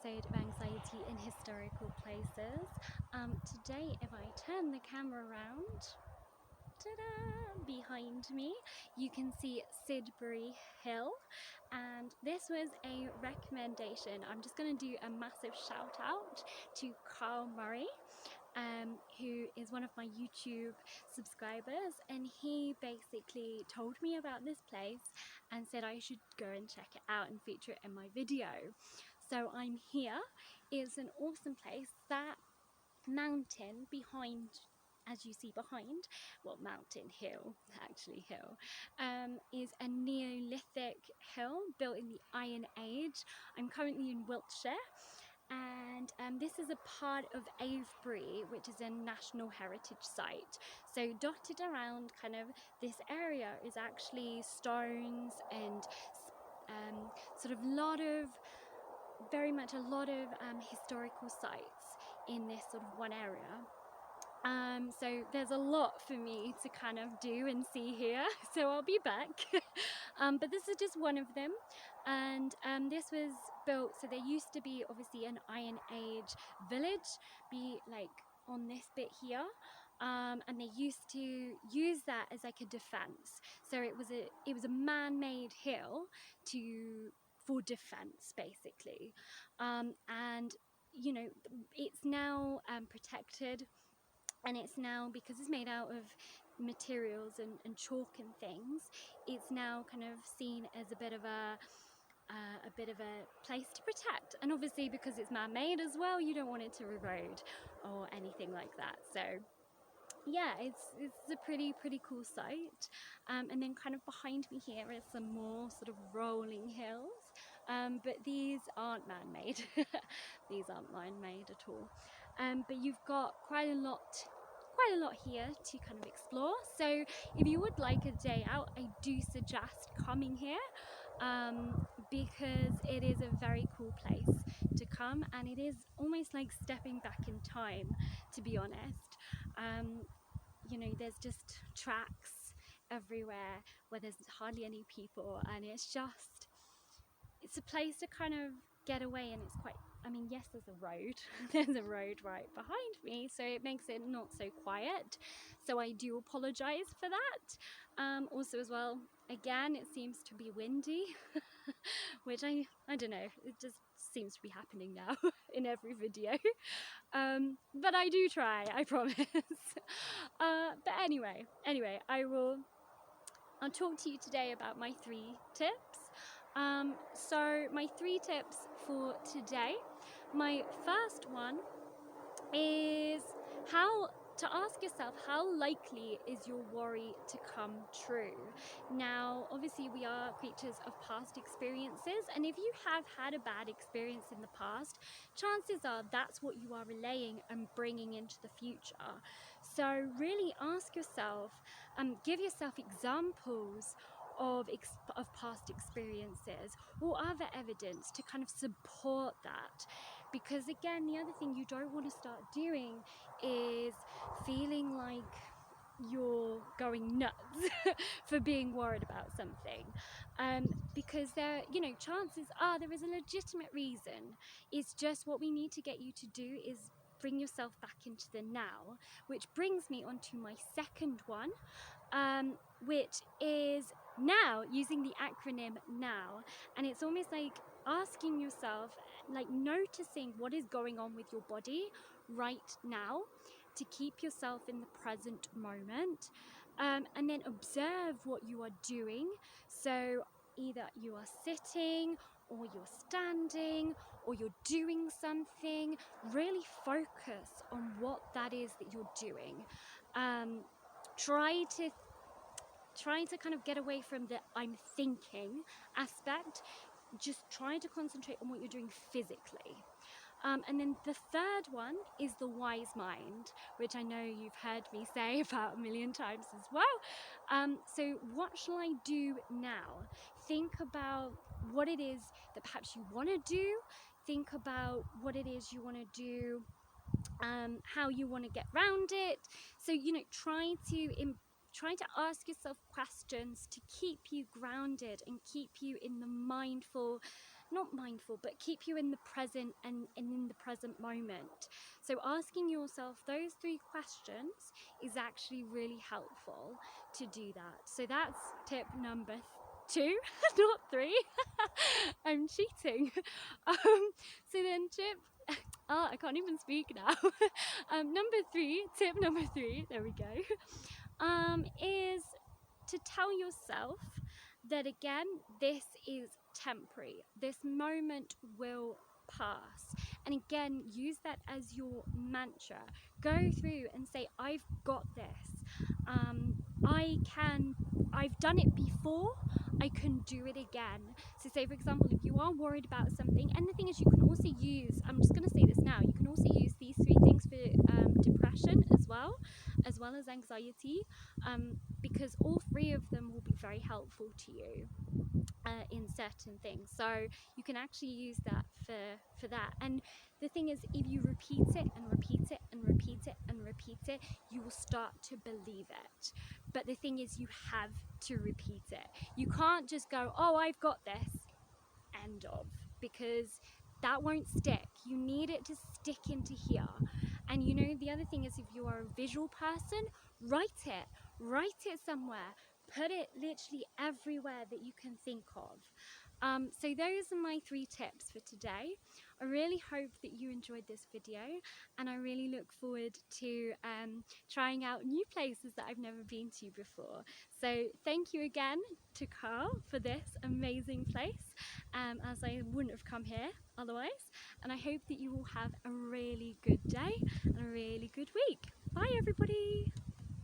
episode of Anxiety in Historical Places. Today, if I turn the camera around, ta-da, behind me, you can see Sidbury Hill, and this was a recommendation. I'm just going to do a massive shout out to Carl Murray, who is one of my YouTube subscribers, and he basically told me about this place and said I should go and check it out and feature it in my video. So I'm here. It's an awesome place. That mountain behind, as you see behind, well, mountain, hill, actually hill, is a Neolithic hill built in the Iron Age. I'm currently in Wiltshire, and this is a part of Avebury, which is a National Heritage Site. So dotted around kind of this area is actually stones and sort of very much a lot of historical sites in this sort of one area. So there's a lot for me to kind of do and see here, so I'll be back. But this is just one of them, and this was built, so there used to be obviously an Iron Age village, be like on this bit here, and they used to use that as like a defense. So it was a man-made hill for defense, basically, and you know, it's now protected, and it's now, because it's made out of materials and chalk and things, it's now kind of seen as a bit of a place to protect. And obviously because it's man-made as well, you don't want it to erode or anything like that. So yeah, it's a pretty cool site. And then kind of behind me here is some more sort of rolling hills, but these aren't man-made. These aren't man-made at all. But you've got quite a lot here to kind of explore. So if you would like a day out, I do suggest coming here, because it is a very cool place to come, and it is almost like stepping back in time, to be honest. You know, there's just tracks everywhere where there's hardly any people, and it's a place to kind of get away. And it's quite, I mean, yes, there's a road there's a road right behind me, so it makes it not so quiet, so I do apologize for that. Also as well, again, it seems to be windy which I don't know, it just seems to be happening now in every video. But I do try, I promise. But anyway, I'll talk to you today about my 3 tips. So my 3 tips for today. My first one is to ask yourself, how likely is your worry to come true? Now, obviously we are creatures of past experiences, and if you have had a bad experience in the past, chances are that's what you are relaying and bringing into the future. So really ask yourself, give yourself examples of past experiences or other evidence to kind of support that. Because again, the other thing you don't want to start doing is feeling like you're going nuts for being worried about something, because chances are there is a legitimate reason. It's just what we need to get you to do is bring yourself back into the now, which brings me on to my second one, which is now, using the acronym NOW. And it's almost like asking yourself, like noticing what is going on with your body right now to keep yourself in the present moment, and then observe what you are doing. So either you are sitting or you're standing or you're doing something. Really focus on what that is that you're doing. Try to kind of get away from the I'm thinking aspect. Just try to concentrate on what you're doing physically. And then the third one is the wise mind, which I know you've heard me say about a million times as well. So what shall I do now? Think about what it is that perhaps you want to do. Think about what it is you want to do, how you want to get around it. So, try to ask yourself questions to keep you grounded and keep you in the mindful, not mindful, but keep you in the present and in the present moment. So asking yourself those 3 questions is actually really helpful to do that. So that's tip number 2, not 3. I'm cheating. So then I can't even speak now. Tip number 3, there we go, is to tell yourself that again, this is temporary. This moment will pass. And again, use that as your mantra. Go through and say, I've got this. I've done it before, I can do it again. So say for example, if you are worried about something, and the thing is you can also use, I'm just going to say this now, you can also use these 3 things for depression as well as anxiety, because all 3 of them will be very helpful to you in certain things. So you can actually use that for that. And the thing is, if you repeat it and repeat it and repeat it and repeat it, you will start to believe it. But the thing is, you have to repeat it. You can't just go, oh, I've got this, end of, because that won't stick. You need it to stick into here. And you know, the other thing is, if you are a visual person, write it somewhere, put it literally everywhere that you can think of. So those are my 3 tips for today. I really hope that you enjoyed this video, and I really look forward to trying out new places that I've never been to before. So thank you again to Carl for this amazing place, as I wouldn't have come here otherwise. And I hope that you will have a really good day and a really good week. Bye everybody.